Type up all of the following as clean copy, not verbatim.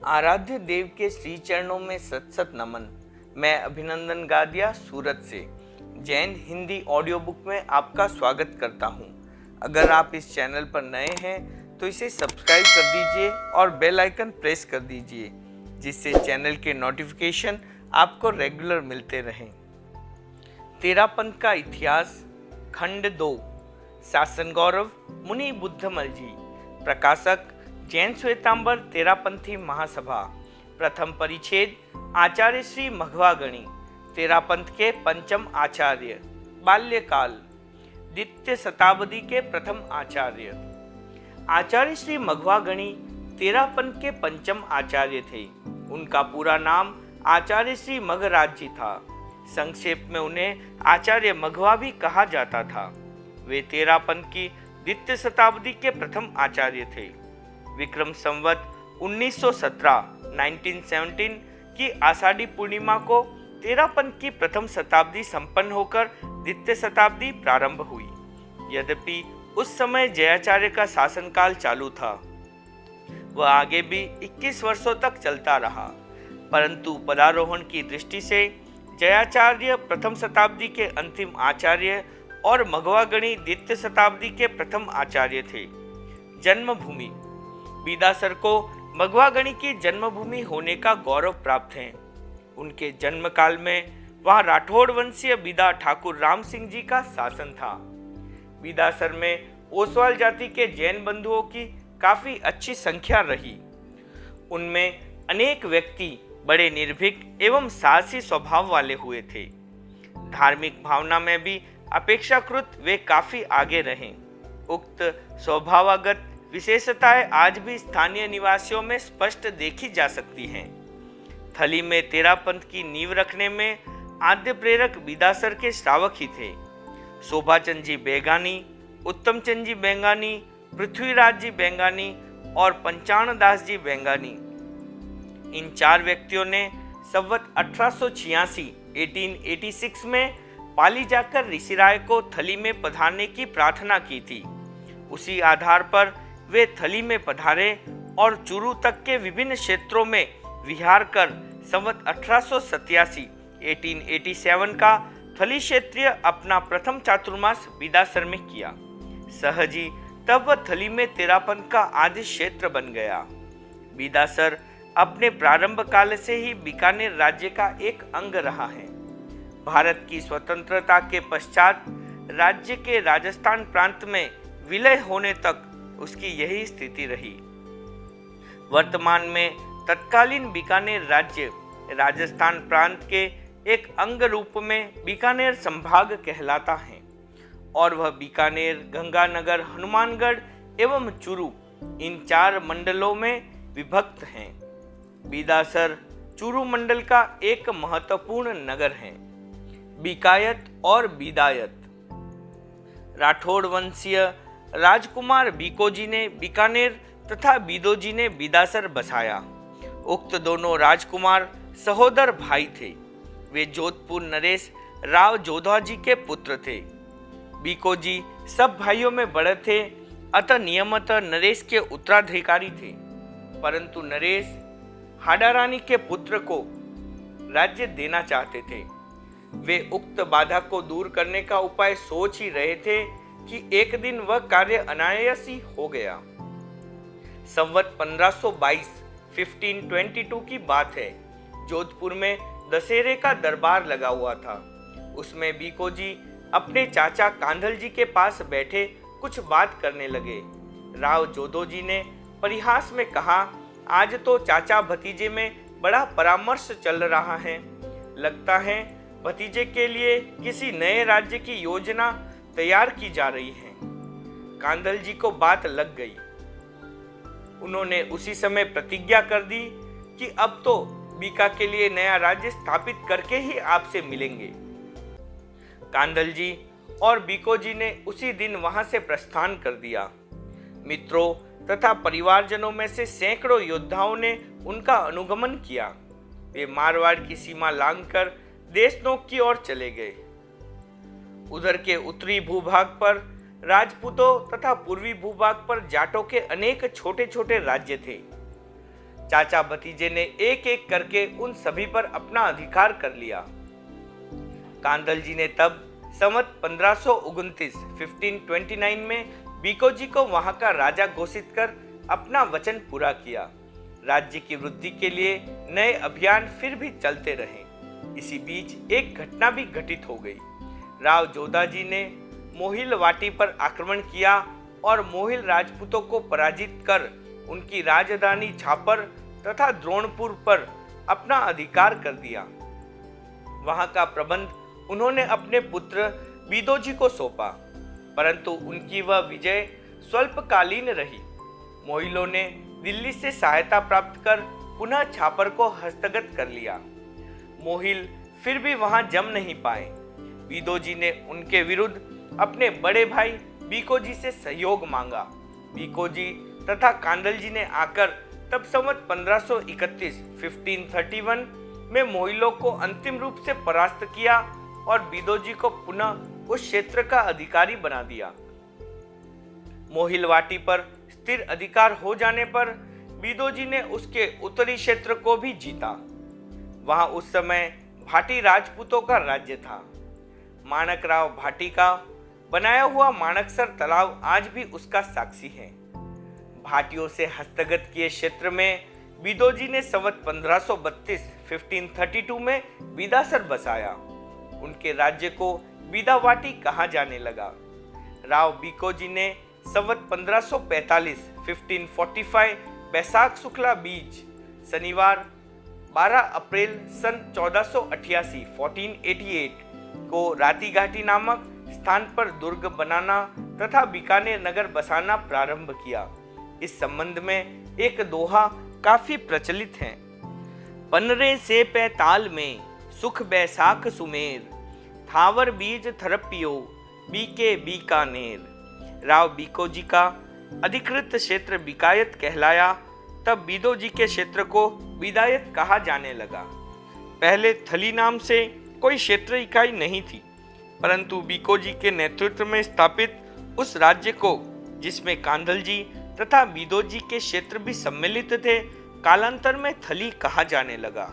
आराध्य देव के श्री चरणों में सत सत नमन। मैं अभिनंदन गादिया सूरत से जैन हिंदी ऑडियो बुक में आपका स्वागत करता हूं। अगर आप इस चैनल पर नए हैं तो इसे सब्सक्राइब कर दीजिए और बेल आइकन प्रेस कर दीजिए, जिससे चैनल के नोटिफिकेशन आपको रेगुलर मिलते रहें। तेरापंथ का इतिहास खंड 2 शासन गौरव मुनि बुद्धमल जी। प्रकाशक जैन श्वेतांबर तेरापंथी महासभा। प्रथम परिच्छेद आचार्य श्री मघवागणी, तेरापंथ के पंचम आचार्य। बाल्यकाल द्वितीय शताब्दी के प्रथम आचार्य। आचार्य श्री मघवागणी तेरापंथ के पंचम आचार्य थे। उनका पूरा नाम आचार्य श्री मघराज जी था। संक्षेप में उन्हें आचार्य मघवा भी कहा जाता था। वे तेरापंथ की द्वितीय शताब्दी के प्रथम आचार्य थे। विक्रम संवत 1917 की आषाढ़ी पूर्णिमा को तेरापंथ की प्रथम शताब्दी संपन्न होकर द्वितीय शताब्दी प्रारंभ हुई। यद्यपि उस समय जयाचार्य का शासनकाल चालू था, वह आगे भी 21 वर्षों तक चलता रहा, परंतु पदारोहण की दृष्टि से जयाचार्य प्रथम शताब्दी के अंतिम आचार्य और मघवागणी द्वितीय शताब्दी के प्रथम आचार्य थे। जन्मभूमि बीदासर को मघवागणी की जन्मभूमि होने का गौरव प्राप्त है। उनके जन्म काल में वहां राठौड़ वंशीय बीदा ठाकुर राम सिंह जी का शासन था। बीदासर में ओसवाल जाति के जैन बंधुओं की काफी अच्छी संख्या रही। उनमें अनेक व्यक्ति बड़े निर्भीक एवं साहसी स्वभाव वाले हुए थे। धार्मिक भावना में भी अपेक्षाकृत वे काफी आगे रहे। उक्त स्वभावगत विशेषताएं आज भी स्थानीय निवासियों में स्पष्ट देखी जा सकती हैं। थली में तेरापंथ की नींव रखने में आद्य प्रेरक बीदासर के श्रावक ही थे। शोभाचंद जी बेंगानी, उत्तमचंद जी बेंगानी, पृथ्वीराज जी बेंगानी और पंचाण दास जी बेंगानी, इन चार व्यक्तियों ने संवत 1886 में पाली जाकर ऋषिराय को थली में पधारने की प्रार्थना की थी। उसी आधार पर वे थली में पधारे और चूरू तक के विभिन्न क्षेत्रों में विहार कर संवत 1887 का थली क्षेत्रीय अपना प्रथम चातुर्मास बीदासर में किया। सहजी तब वह थली में तेरापंथ का आदि क्षेत्र बन गया। बीदासर अपने प्रारंभ काल से ही बीकानेर राज्य का एक अंग रहा है। भारत की स्वतंत्रता के पश्चात राज्य के राजस्थान प्रांत में विलय होने तक उसकी यही स्थिति रही। वर्तमान में तत्कालीन बीकानेर राज्य राजस्थान प्रांत के एक अंग रूप में बीकानेर संभाग कहलाता है और वह बीकानेर, गंगानगर, हनुमानगढ़ एवं चूरू इन चार मंडलों में विभक्त हैं। बीदासर चूरू मंडल का एक महत्वपूर्ण नगर है। बीकायत और बीदायत। राठौड़ वंशीय राजकुमार बीकोजी ने बीकानेर तथा बीदोजी ने बीदासर बसाया। उक्त दोनों राजकुमार सहोदर भाई थे। वे जोधपुर नरेश राव जोधा जी के पुत्र थे। बीकोजी सब भाइयों में बड़े थे, अतः नियमतः नरेश के उत्तराधिकारी थे, परंतु नरेश हाड़ा रानी के पुत्र को राज्य देना चाहते थे। वे उक्त बाधा को दूर करने का उपाय सोच ही रहे थे कि एक दिन वह कार्य अनायास ही हो गया। संवत 1522 की बात है। जोधपुर में दशहरे का दरबार लगा हुआ था। उसमें बीकोजी अपने चाचा कांधल जी के पास बैठे कुछ बात करने लगे। राव जोधो जी ने परिहास में कहा, आज तो चाचा भतीजे में बड़ा परामर्श चल रहा है। लगता है भतीजे के लिए किसी नए राज्य की योजना तैयार की जा रही है। कांधल जी को बात लग गई। उन्होंने उसी समय प्रतिज्ञा कर दी कि अब तो बीका के लिए नया राज्य स्थापित करके ही आपसे मिलेंगे। कांधल जी और बीकोजी ने उसी दिन वहां से प्रस्थान कर दिया। मित्रों तथा परिवारजनों में से सैकड़ों योद्धाओं ने उनका अनुगमन किया। वे मारवाड़ की सीमा लांघकर देशनोक की ओर चले गए। उधर के उत्तरी भूभाग पर राजपूतों तथा पूर्वी भूभाग पर जाटों के अनेक छोटे छोटे राज्य थे। चाचा भतीजे ने एक एक करके उन सभी पर अपना अधिकार कर लिया। कांदल जी ने तब संवत 1529 1529 में बीकोजी को वहां का राजा घोषित कर अपना वचन पूरा किया। राज्य की वृद्धि के लिए नए अभियान फिर भी चलते रहे। इसी बीच एक घटना भी घटित हो गई। राव जोधाजी ने मोहिल वाटी पर आक्रमण किया और मोहिल राजपूतों को पराजित कर उनकी राजधानी छापर तथा द्रोणपुर पर अपना अधिकार कर दिया। वहां का प्रबंध उन्होंने अपने पुत्र बीदोजी को सौंपा, परंतु उनकी वह विजय स्वल्पकालीन रही। मोहिलों ने दिल्ली से सहायता प्राप्त कर पुनः छापर को हस्तगत कर लिया। मोहिल फिर भी वहां जम नहीं पाए। बीदोजी ने उनके विरुद्ध अपने बड़े भाई बीकोजी से सहयोग मांगा। बीकोजी तथा कांदल जी ने आकर तब संवत 1531 1531 में मोहिलों को अंतिम रूप से परास्त किया और बीदोजी को पुनः उस क्षेत्र का अधिकारी बना दिया। मोहिल वाटी पर स्थिर अधिकार हो जाने पर बीदोजी ने उसके उत्तरी क्षेत्र को भी जीता। वहां उस समय भाटी राजपूतों का राज्य था। माणकराव भाटी का बनाया हुआ माणकसर तालाब आज भी उसका साक्षी है। भाटियों से हस्तगत किए क्षेत्र में बीदोजी ने संवत 1532 1532 में बीदासर बसाया। उनके राज्य को बीदावाटी कहा जाने लगा। राव बीकोजी ने संवत 1545 1545 बैसाख शुक्ला बीज शनिवार 12 अप्रैल सन 1488 1488 को रातीघाटी नामक स्थान पर दुर्ग बनाना तथा बीकानेर नगर बसाना प्रारंभ किया। इस संबंध में एक दोहा काफी प्रचलित है। पनरे से पैताल में सुख बैसाख सुमेर, थावर बीज थरपियो बीके बीकानेर। राव बीकोजी का अधिकृत क्षेत्र बीकायत कहलाया, तब बीदोजी के क्षेत्र को बीदायत कहा जाने लगा। पहले थली नाम से कोई क्षेत्र इकाई नहीं थी, परंतु बीकोजी के नेतृत्व में स्थापित उस राज्य को, जिसमें कांदल जी तथा बीदोजी के क्षेत्र भी सम्मिलित थे, कालांतर में थली कहा जाने लगा।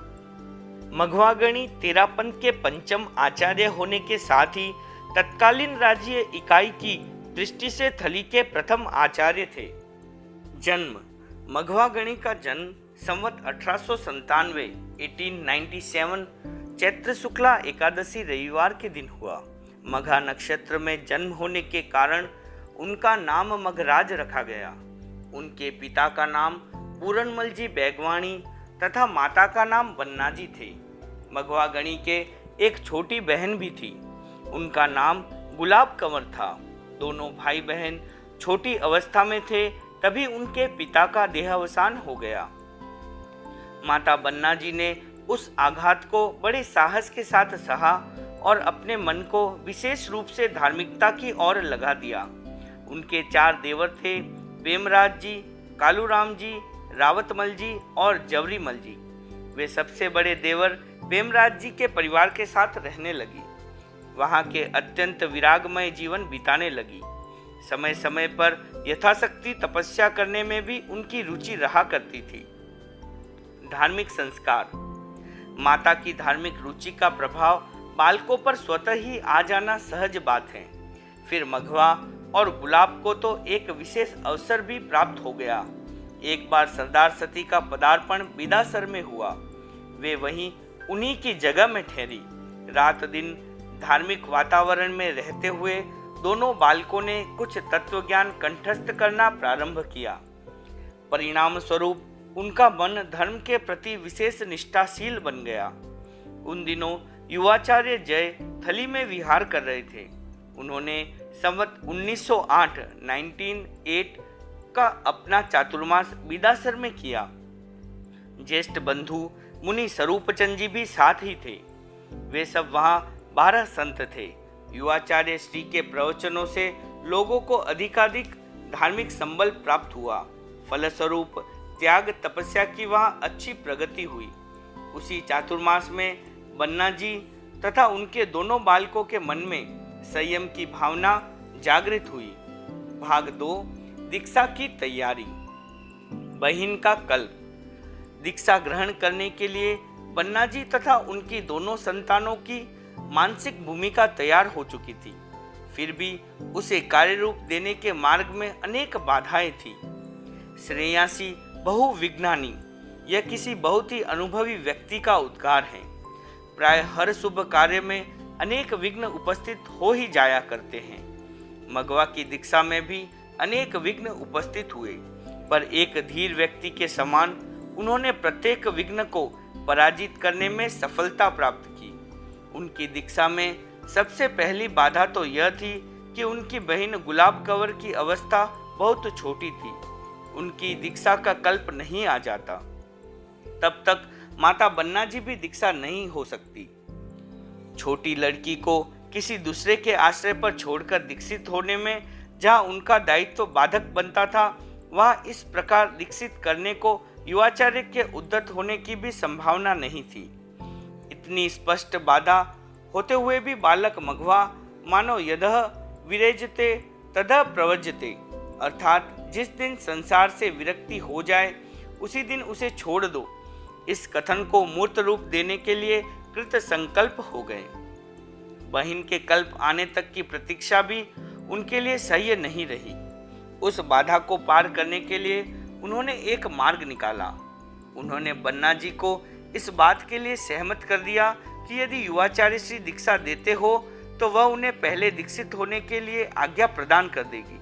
मघवागणी तेरापंथ के पंचम आचार्य होने के साथ ही तत्कालीन राज्य इकाई की दृष्टि से थली के प्रथम आचार्य थे। जन्म मघवागणी का जन्म संवत 1897 1897 चैत्र शुक्ला एकादशी रविवार के दिन हुआ। मघा नक्षत्र में जन्म होने के कारण उनका नाम मघराज रखा गया। उनके पिता का नाम पूरनमल जी बैगवाणी तथा माता का नाम बन्नाजी थे। मघवागणी के एक छोटी बहन भी थी, उनका नाम गुलाब कंवर था। दोनों भाई बहन छोटी अवस्था में थे, तभी उनके पिता का देहावसान हो गया। माता बन्नाजी ने उस आघात को बड़े साहस के साथ सहा और अपने मन को विशेष रूप से धार्मिकता की ओर लगा दिया। उनके 4 देवर थे, प्रेमराज जी, कालूराम जी, रावतमल जी और जवरीमल जी। वे सबसे बड़े देवर प्रेमराज जी के परिवार के साथ रहने लगी। वहां के अत्यंत विरागमय जीवन बिताने लगी। समय समय पर यथाशक्ति तपस्या करने में भी उनकी रुचि रहा करती थी। धार्मिक संस्कार। माता की धार्मिक रुचि का प्रभाव बालकों पर स्वतः ही आ जाना सहज बात है। फिर मघवा और गुलाब को तो एक विशेष अवसर भी प्राप्त हो गया। एक बार सरदार सती का पदार्पण बीदासर में हुआ। वे वहीं उन्हीं की जगह में ठहरी। रात दिन धार्मिक वातावरण में रहते हुए दोनों बालकों ने कुछ तत्वज्ञान कंठस्थ करना प्रारंभ किया। परिणाम स्वरूप उनका मन धर्म के प्रति विशेष निष्ठाशील बन गया। उन दिनों युवाचार्य जय थली में विहार कर रहे थे। उन्होंने संवत 1908 1908 का अपना चातुर्मास बीदासर में किया। ज्येष्ठ बंधु मुनि स्वरूपचंद जी भी साथ ही थे। वे सब वहां 12 संत थे। युवाचार्य श्री के प्रवचनों से लोगों को अधिकाधिक धार्मिक संबल प्राप्त हुआ। फलस्वरूप त्याग तपस्या की वहां अच्छी प्रगति हुई। उसी चातुर्मास में बन्ना जी तथा उनके दोनों बालकों के मन में संयम की भावना जागृत हुई। भाग 2 दीक्षा की तैयारी। बहिन का कल्प। दीक्षा ग्रहण करने के लिए बन्ना जी तथा उनकी दोनों संतानों की मानसिक भूमिका तैयार हो चुकी थी। फिर भी उसे कार्य रूप देने के मार्ग में अनेक बाधाएं थी। श्रेयासी बहुविज्ञानी यह किसी बहुत ही अनुभवी व्यक्ति का उद्गार है। प्राय हर शुभ कार्य में अनेक विघ्न उपस्थित हो ही जाया करते हैं। मघवा की दीक्षा में भी अनेक विघ्न उपस्थित हुए, पर एक धीर व्यक्ति के समान उन्होंने प्रत्येक विघ्न को पराजित करने में सफलता प्राप्त की। उनकी दीक्षा में सबसे पहली बाधा तो यह थी कि उनकी बहन गुलाब कंवर की अवस्था बहुत छोटी थी। उनकी दीक्षा का कल्प नहीं आ जाता। तब तक माता बन्ना जी भी दीक्षा नहीं हो सकती। छोटी लड़की को किसी दूसरे के आश्रय पर छोड़कर दीक्षित होने में जहाँ उनका दायित्व बाधक बनता था, वहाँ इस प्रकार दीक्षित करने को युवाचार्य के उद्यत होने की भी संभावना नहीं थी। इतनी स्पष्ट बाधा होते हुए भी बालक मघवा मानो यदह विरेजते तदह प्रवज्यते, अर्थात जिस दिन संसार से विरक्ति हो जाए उसी दिन उसे छोड़ दो, इस कथन को मूर्त रूप देने के लिए कृत संकल्प हो गए। बहन के कल्प आने तक की प्रतीक्षा भी उनके लिए सह्य नहीं रही। उस बाधा को पार करने के लिए उन्होंने एक मार्ग निकाला। उन्होंने बन्ना जी को इस बात के लिए सहमत कर दिया कि यदि युवाचार्य श्री दीक्षा देते हो तो वह उन्हें पहले दीक्षित होने के लिए आज्ञा प्रदान कर देगी।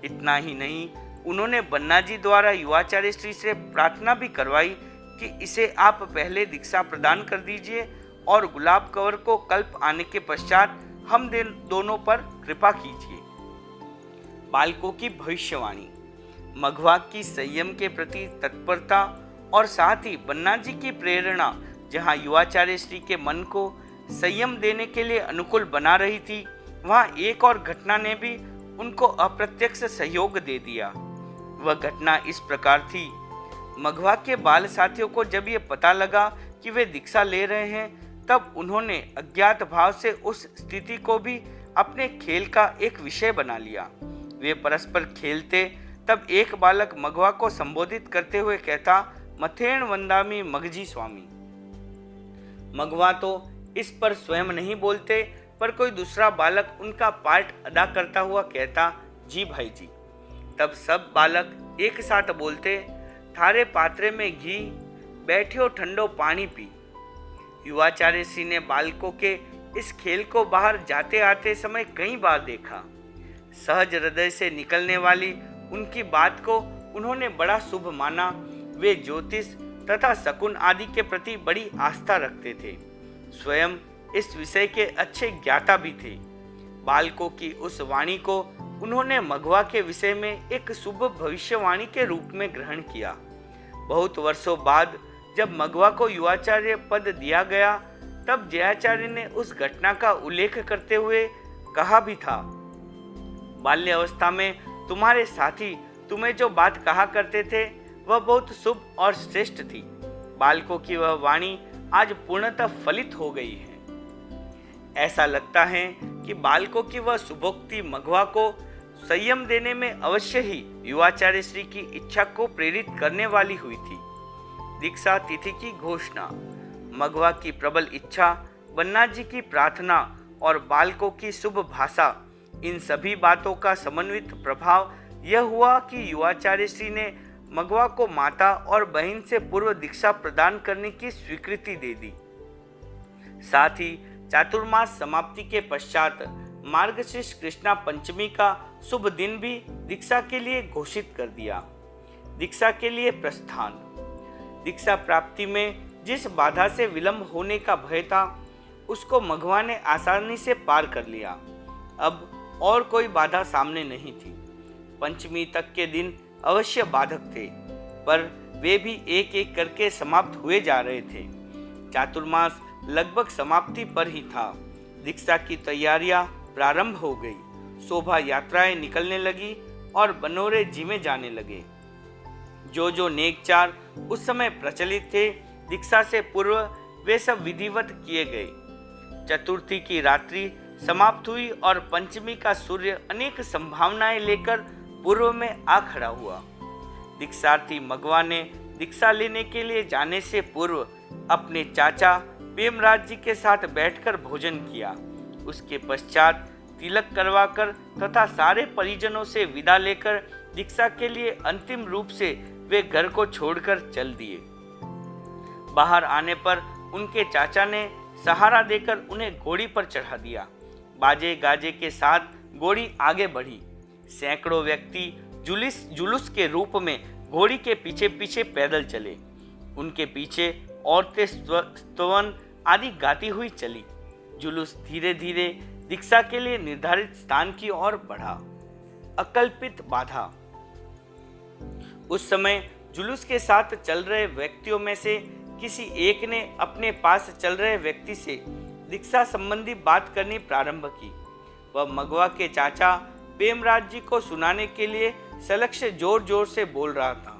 इतना ही नहीं, उन्होंने बन्ना जी द्वारा युवाचार्य श्री से प्रार्थना भी करवाई कि इसे आप पहले दीक्षा प्रदान कर दीजिए और गुलाब कंवर को कल्प आने के पश्चात हम दोनों पर कृपा कीजिए। बालकों की भविष्यवाणी। मघवा की संयम के प्रति तत्परता और साथ ही बन्ना जी की प्रेरणा जहाँ युवाचार्य श्री के मन को संयम देने के लिए अनुकूल बना रही थी, वहाँ एक और घटना ने भी उनको अप्रत्यक्ष सहयोग दे दिया। वह घटना इस प्रकार थी। मघवा के बाल साथियों को जब ये पता लगा कि वे दीक्षा ले रहे हैं, तब उन्होंने अज्ञात भाव से उस स्थिति को भी अपने खेल का एक विषय बना लिया। वे परस्पर खेलते, तब एक बालक मघवा को संबोधित करते हुए कहता, मथेण वंदामी मघजी स्वामी। मघवा तो इस पर स्वयं नहीं बोलते, पर कोई दूसरा बालक उनका पार्ट अदा करता हुआ कहता, जी भाई जी। तब सब बालक एक साथ बोलते, थारे पात्रे में घी, बैठो ठंडो पानी पी। युवाचार्य श्री ने बालकों के इस खेल को बाहर जाते आते समय कई बार देखा। सहज हृदय से निकलने वाली उनकी बात को उन्होंने बड़ा शुभ माना। वे ज्योतिष तथा शकुन आदि के प्रति बड़ी आस्था रखते थे। स्वयं इस विषय के अच्छे ज्ञाता भी थे। बालकों की उस वाणी को उन्होंने मघवा के विषय में एक शुभ भविष्यवाणी के रूप में ग्रहण किया। बहुत वर्षों बाद जब मघवा को युवाचार्य पद दिया गया, तब जयाचार्य ने उस घटना का उल्लेख करते हुए कहा भी था, बाल्य अवस्था में तुम्हारे साथी तुम्हें जो बात कहा करते थे वह बहुत शुभ और श्रेष्ठ थी। बालकों की वह वाणी आज पूर्णतः फलित हो गई है। ऐसा लगता है कि बालकों की वह शुभोक्ति मघवा को संयम देने में अवश्य ही युवाचार्य श्री की इच्छा को प्रेरित करने वाली हुई थी। दीक्षा तिथि की घोषणा। मघवा की प्रबल इच्छा, बन्ना जी की प्रार्थना और बालकों की शुभ भाषा, इन सभी बातों का समन्वित प्रभाव यह हुआ कि युवाचार्य श्री ने मघवा को माता और बहन से पूर्व दीक्षा प्रदान करने की स्वीकृति दे दी। साथ ही चातुर्मास समाप्ति के पश्चात मार्गशीर्ष कृष्णा पंचमी का शुभ दिन भी दीक्षा के लिए घोषित कर दिया। दीक्षा के लिए प्रस्थान। दीक्षा प्राप्ति में जिस बाधा से विलंब होने का भय था, उसको मघवा ने आसानी से पार कर लिया। अब और कोई बाधा सामने नहीं थी। पंचमी तक के दिन अवश्य बाधक थे, पर वे भी एक एक करके समाप्त हुए जा रहे थे। चातुर्मास लगभग समाप्ति पर ही था। दीक्षा की तैयारियां प्रारंभ हो गई। शोभा यात्राएं निकलने लगी और बनोरे जिमे जाने लगे। जो नेकचार उस समय प्रचलित थे, दीक्षा से पूर्व वे सब विधिवत किए गए। चतुर्थी की रात्रि समाप्त हुई और पंचमी का सूर्य अनेक संभावनाएं लेकर पूर्व में आ खड़ा हुआ। दीक्षार्थी मघवा ने दीक्षा लेने के लिए जाने से पूर्व अपने चाचा पेमराज जी के साथ बैठकर भोजन किया। उसके पश्चात तिलक करवाकर तथा सारे परिजनों से विदा लेकर दीक्षा के लिए अंतिम रूप से वे घर को छोड़कर चल दिए। बाहर आने पर उनके चाचा ने सहारा देकर उन्हें घोड़ी पर चढ़ा दिया। बाजे गाजे के साथ घोड़ी आगे बढ़ी। सैकड़ों व्यक्ति जुलूस के रूप में घोड़ी के पीछे पीछे पैदल चले। उनके पीछे औरतें स्तवन आदि गाती हुई चली। जुलूस धीरे धीरे दीक्षा के लिए निर्धारित स्थान की ओर बढ़ा। अकल्पित बाधा। उस समय जुलूस के साथ चल रहे व्यक्तियों में से किसी एक ने अपने पास चल रहे व्यक्ति से दीक्षा संबंधी बात करनी प्रारंभ की। वह मगवा के चाचा पेमराज जी को सुनाने के लिए सलक्ष से जोर जोर से बोल रहा था।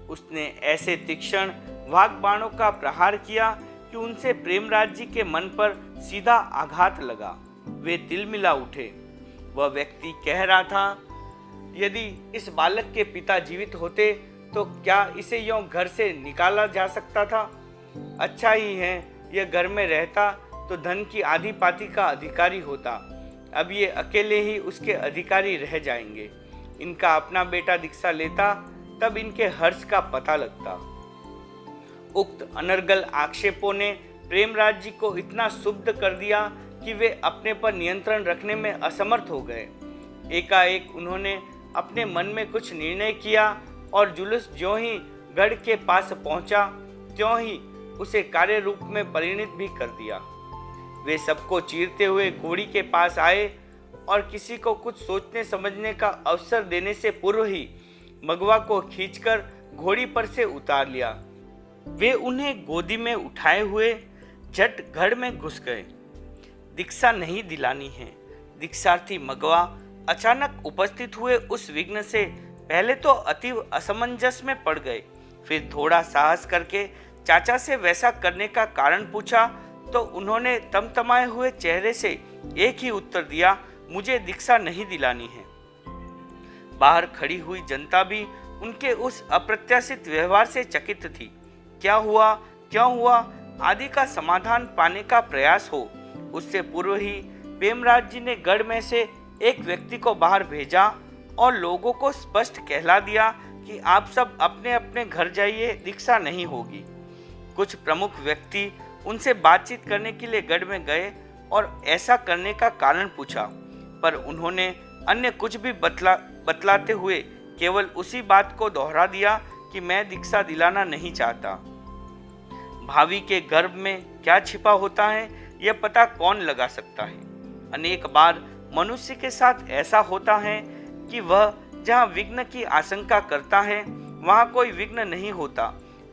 उसने ऐसे तीक्ष्ण वाक बाणों का प्रहार किया कि उनसे प्रेमराज जी के मन पर सीधा आघात लगा। वे तिलमिला उठे। वह व्यक्ति कह रहा था, यदि इस बालक के पिता जीवित होते तो क्या इसे यों घर से निकाला जा सकता था? अच्छा ही है यह घर में रहता तो धन की आधी पाती का अधिकारी होता। अब ये अकेले ही उसके अधिकारी रह जाएंगे। इनका अपना बेटा दीक्षा लेता तब इनके हर्ष का पता लगता। उक्त अनर्गल आक्षेपों ने प्रेमराज जी को इतना क्षुब्ध कर दिया कि वे अपने पर नियंत्रण रखने में असमर्थ हो गए। एकाएक उन्होंने अपने मन में कुछ निर्णय किया और जुलूस ज्यों ही गढ़ के पास पहुंचा त्यों ही उसे कार्य रूप में परिणित भी कर दिया। वे सबको चीरते हुए घोड़ी के पास आए और किसी को कुछ सोचने समझने का अवसर देने से पूर्व ही मगवा को खींचकर घोड़ी पर से उतार लिया। वे उन्हें गोदी में उठाए हुए झट घर में घुस गए। दीक्षा नहीं दिलानी है। दीक्षार्थी मगवा अचानक उपस्थित हुए उस विघ्न से पहले तो अतीव असमंजस में पड़ गए। फिर थोड़ा साहस करके चाचा से वैसा करने का कारण पूछा तो उन्होंने तमतमाए हुए चेहरे से एक ही उत्तर दिया, मुझे दीक्षा नहीं दिलानी है। बाहर खड़ी हुई जनता भी उनके उस अप्रत्याशित व्यवहार से चकित थी। क्या हुआ, क्यों हुआ आदि का समाधान पाने का प्रयास हो उससे पूर्व ही पेमराज जी ने गढ़ में से एक व्यक्ति को बाहर भेजा और लोगों को स्पष्ट कहला दिया कि आप सब अपने अपने घर जाइए, दीक्षा नहीं होगी। कुछ प्रमुख व्यक्ति उनसे बातचीत करने के लिए गढ़ में गए और ऐसा करने का कारण पूछा, पर उन्होंने अन्य कुछ भी बतलाते हुए केवल उसी बात को दोहरा दिया कि मैं दीक्षा दिलाना नहीं चाहता। भावी के गर्भ में क्या छिपा होता है यह पता कौन लगा सकता है। अनेक बार मनुष्य के साथ ऐसा होता है कि वह जहाँ विघ्न की आशंका करता है वहाँ कोई विघ्न नहीं होता,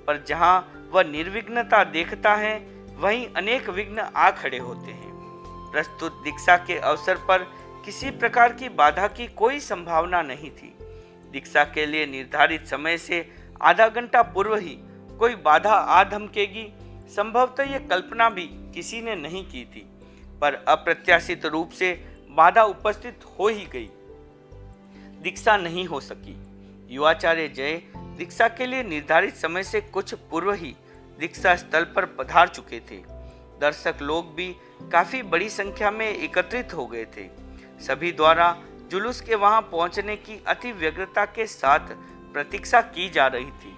पर जहाँ वह निर्विघ्नता देखता है वहीं अनेक विघ्न आ खड़े होते हैं। प्रस्तुत दीक्षा के अवसर पर किसी प्रकार की बाधा की कोई संभावना नहीं थी। दीक्षा के लिए निर्धारित समय से आधा घंटा पूर्व ही कोई बाधा आ धमकेगी, संभवतः यह कल्पना भी किसी ने नहीं की थी, पर अप्रत्याशित रूप से बाधा उपस्थित हो ही गई। दीक्षा नहीं हो सकी। युवाचार्य जय दीक्षा के लिए निर्धारित समय से कुछ पूर्व ही दीक्षा स्थल पर पधार चुके थे। दर्शक लोग भी काफी बड़ी संख्या में एकत्रित हो गए थे। सभी द्वारा जुलूस के वहां पहुंचने की अति व्यग्रता के साथ प्रतीक्षा की जा रही थी।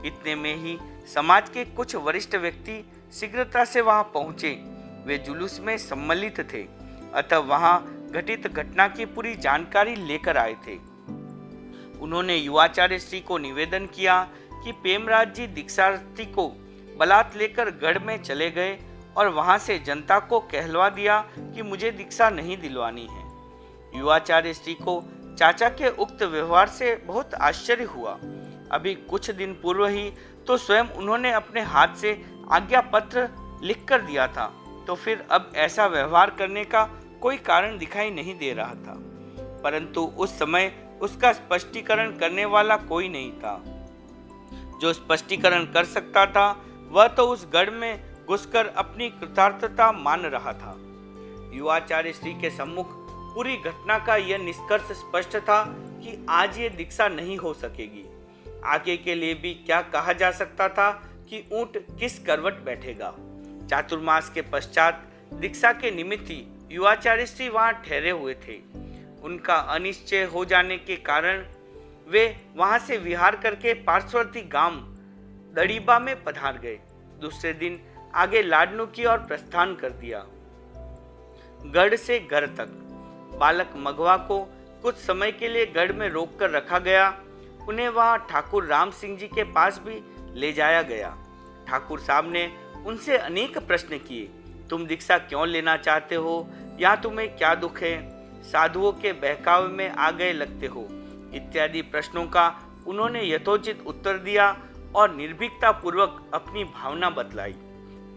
इतने में ही समाज के कुछ वरिष्ठ व्यक्ति शीघ्रता से वहां पहुंचे। वे जुलूस में सम्मिलित थे, अतः वहां घटित घटना की पूरी जानकारी लेकर आए थे। उन्होंने युवाचार्य श्री को निवेदन किया कि पेमराज जी दीक्षार्थी को बलात् लेकर गढ़ में चले गए और वहां से जनता को कहलवा दिया कि मुझे दीक्षा नहीं दिलवानी है। युवाचार्य श्री को चाचा के उक्त व्यवहार से बहुत आश्चर्य हुआ। अभी कुछ दिन पूर्व ही तो स्वयं उन्होंने अपने हाथ से आज्ञा पत्र लिख कर दिया था, तो फिर अब ऐसा व्यवहार करने का कोई कारण दिखाई नहीं दे रहा था। परंतु उस समय उसका स्पष्टीकरण करने वाला कोई नहीं था। जो स्पष्टीकरण कर सकता था वह तो उस गढ़ में घुसकर अपनी कृतार्थता मान रहा था। युवाचार्य श्री के सम्मुख पूरी घटना का यह निष्कर्ष स्पष्ट था कि आज ये दीक्षा नहीं हो सकेगी। आगे के लिए भी क्या कहा जा सकता था कि ऊंट किस करवट बैठेगा। चातुर्मास के पश्चात दीक्षा के निमित्त ही युवाचार्य श्री वहां ठहरे हुए थे। उनका अनिश्चय हो जाने के कारण वे वहां से विहार करके पार्श्ववर्ती गांव दड़ीबा में पधार गए। दूसरे दिन आगे लाडनू की ओर प्रस्थान कर दिया। गढ़ से घर तक बालक मघवा को कुछ समय के लिए गढ़ में रोककर रखा गया। उन्हें वहां ठाकुर राम सिंह जी के पास भी ले जाया गया। ठाकुर साहब ने उनसे अनेक प्रश्न किए। तुम दीक्षा क्यों लेना चाहते हो, या तुम्हें क्या दुख है, साधुओं के बहकावे में आ गए लगते हो, इत्यादि प्रश्नों का उन्होंने यथोचित उत्तर दिया और निर्भीकता पूर्वक अपनी भावना बतलाई।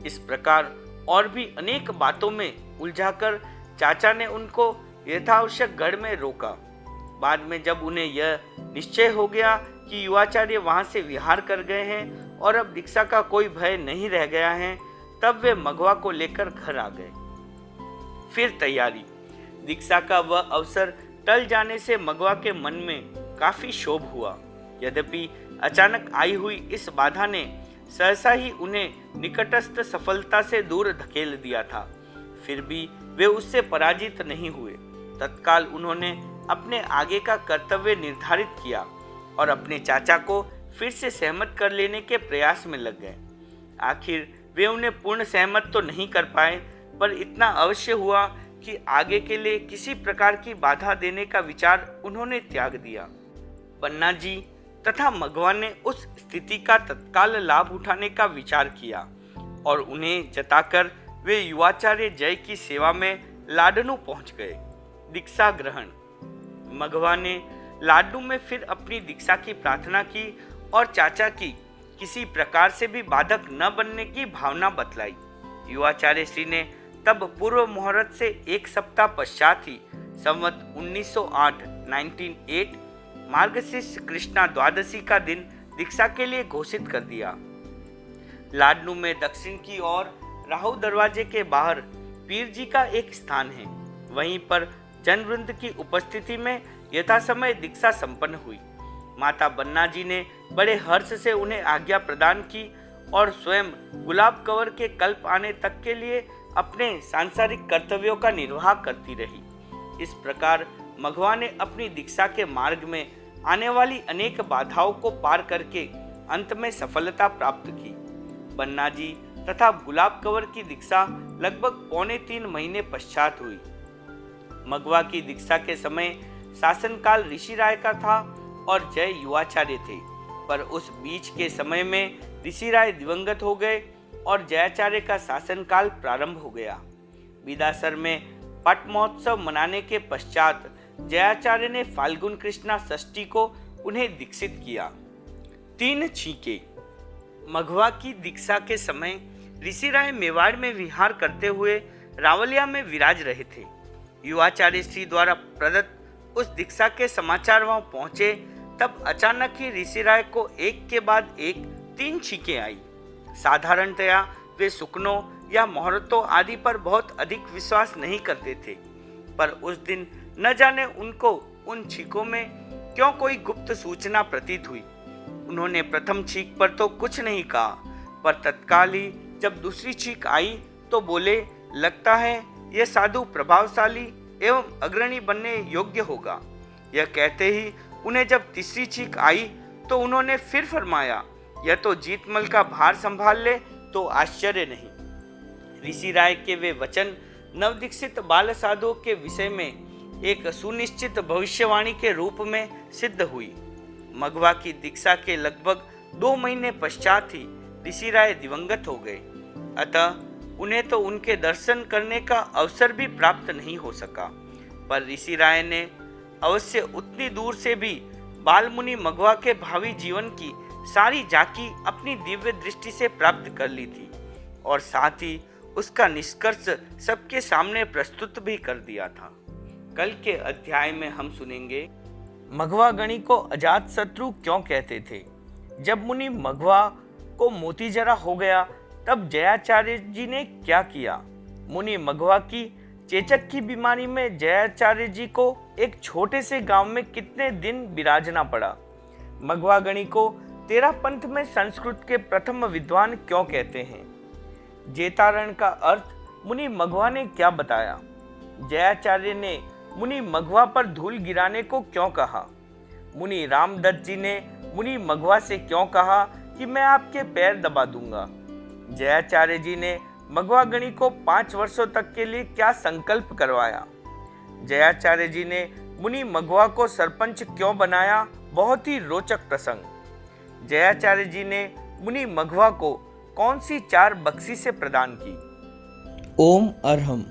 इस प्रकार और भी अनेक बातों में उलझाकर चाचा ने उनको यथावश्यक गढ़ में रोका। बाद में जब उन्हें यह निश्चय हो गया कि युवाचार्य वहां से विहार कर गए हैं और अब दीक्षा का कोई भय नहीं रह गया है, तब वे मघवा को लेकर घर आ गए। फिर तैयारी। दीक्षा का वह अवसर टल जाने से मघवा के मन में काफी क्षोभ हुआ। यद्यपि अचानक आई हुई इस बाधा ने सहसा ही उन्हें निकटस्थ सफलता से दूर धकेल दिया था, फिर भी वे उससे पराजित नहीं हुए। तत्काल उन्होंने अपने आगे का कर्तव्य निर्धारित किया और अपने चाचा को फिर से सहमत कर लेने के प्रयास में लग गए। आखिर वे उन्हें पूर्ण सहमत तो नहीं कर पाए, पर इतना अवश्य हुआ कि आगे के लिए किसी प्रकार की बाधा देने का विचार उन्होंने त्याग दिया। पन्ना जी तथा मघवा ने उस स्थिति का तत्काल लाभ उठाने का विचार किया और उन्हें जताकर वे युवाचार्य जय की सेवा में लाडनू पहुंच गए। दीक्षा ग्रहण। मघवा ने लाडनू में फिर अपनी दीक्षा की प्रार्थना की और चाचा की किसी प्रकार से भी बाधक न बनने की भावना बतलाई। युवाचार्य श्री ने तब पूर्व मुहूर्त से एक सप्ताह पश्चात ही संवत 1908 मार्गशीर्ष कृष्णा द्वादशी का दिन दीक्षा के लिए घोषित कर दिया। लाडनू में दक्षिण की ओर राहु दरवाजे के बाहर पीर जी का एक स्थान है। वहीं पर जनवृंद की उपस्थिति में यथासमय दीक्षा संपन्न हुई। माता बन्ना जी ने बड़े हर्ष से उन्हें आज्ञा प्रदान की और स्वयं गुलाब कंवर के कल्प आने तक के लिए अपने सांसारिक कर्तव्यों का निर्वाह करती रही। इस प्रकार मघवा ने अपनी दीक्षा के मार्ग में आने वाली अनेक बाधाओं को पार करके अंत में सफलता प्राप्त की। बन्ना जी तथा गुलाब कंवर की दीक्षा लगभग 2.25 महीने पश्चात हुई। मघवा की दीक्षा के समय शासनकाल ऋषि राय का था और जय युवाचार्य थे, पर उस बीच के समय में ऋषि राय दिवंगत हो गए और जयाचार्य का शासनकाल प्रारंभ हो गया। बिदासर में पट महोत्सव मनाने के पश्चात जयाचार्य ने फाल्गुन कृष्णा षष्ठी को उन्हें दीक्षित किया। 3 छींके। मघवा की दीक्षा के समय ऋषि राय मेवाड़ में विहार करते हुए रावलिया में विराज रहे थे। युवाचार्य श्री द्वारा प्रदत्त उस दीक्षा के समाचार वहां पहुंचे तब अचानक ही ऋषि राय को एक के बाद एक 3 छींकें आई। साधारणतया वे सुकनों या मुहूर्तों आदि पर बहुत अधिक विश्वास नहीं करते थे, पर उस दिन न जाने उनको उन छींकों में क्यों कोई गुप्त सूचना प्रतीत हुई। उन्होंने प्रथम छींक पर तो कुछ नहीं कहा, पर तत्काल ही जब दूसरी छींक आई तो बोले, लगता है यह साधु प्रभावशाली एवं अग्रणी बनने योग्य होगा। यह कहते ही उन्हें जब तीसरी छींक आई तो उन्होंने फिर फरमाया, यह तो जीतमल का भार संभाल ले तो आश्चर्य नहीं। ऋषि राय के वे वचन नवदीक्षित बाल साधुओं के विषय में एक सुनिश्चित भविष्यवाणी के रूप में सिद्ध हुई। मघवा की दीक्षा के लगभग 2 महीने पश्चात ही ऋषि राय दिवंगत हो गए, अतः उन्हें तो उनके दर्शन करने का अवसर भी प्राप्त नहीं हो सका। पर ऋषि राय ने अवश्य उतनी दूर से भी बालमुनि मघवा के भावी जीवन की सारी झांकी अपनी दिव्य दृष्टि से प्राप्त कर ली थी और साथ ही उसका निष्कर्ष सबके सामने प्रस्तुत भी कर दिया था। कल के अध्याय में हम सुनेंगे मघवा गणी को अजात शत्रु क्यों कहते थे। जब मुनि मघवा को मोती जरा हो गया तब जयाचार्य जी ने क्या किया। मुनि मघवा की चेचक की बीमारी में जयाचार्य जी को एक छोटे से गांव में कितने दिन विराजना पड़ा। मघवा गणी को तेरा पंथ में संस्कृत के प्रथम विद्वान क्यों कहते हैं? जेतारण का अर्थ मुनि मघवा ने क्या बताया? जयाचार्य ने मुनि मघवा पर धूल गिराने को क्यों कहा? मुनि रामदत्त जी ने मुनि मघवा से क्यों कहा कि मैं आपके पैर दबा दूंगा? जयाचार्य जी ने मघवा गणी को 5 वर्षों तक के लिए क्या संकल्प करवाया? जयाचार्य जी ने मुनि मघवा को सरपंच क्यों बनाया? बहुत ही रोचक प्रसंग। जयाचार्य जी ने मुनि मघवा को कौन सी 4 बख्शीशें प्रदान की? ओम अरहम।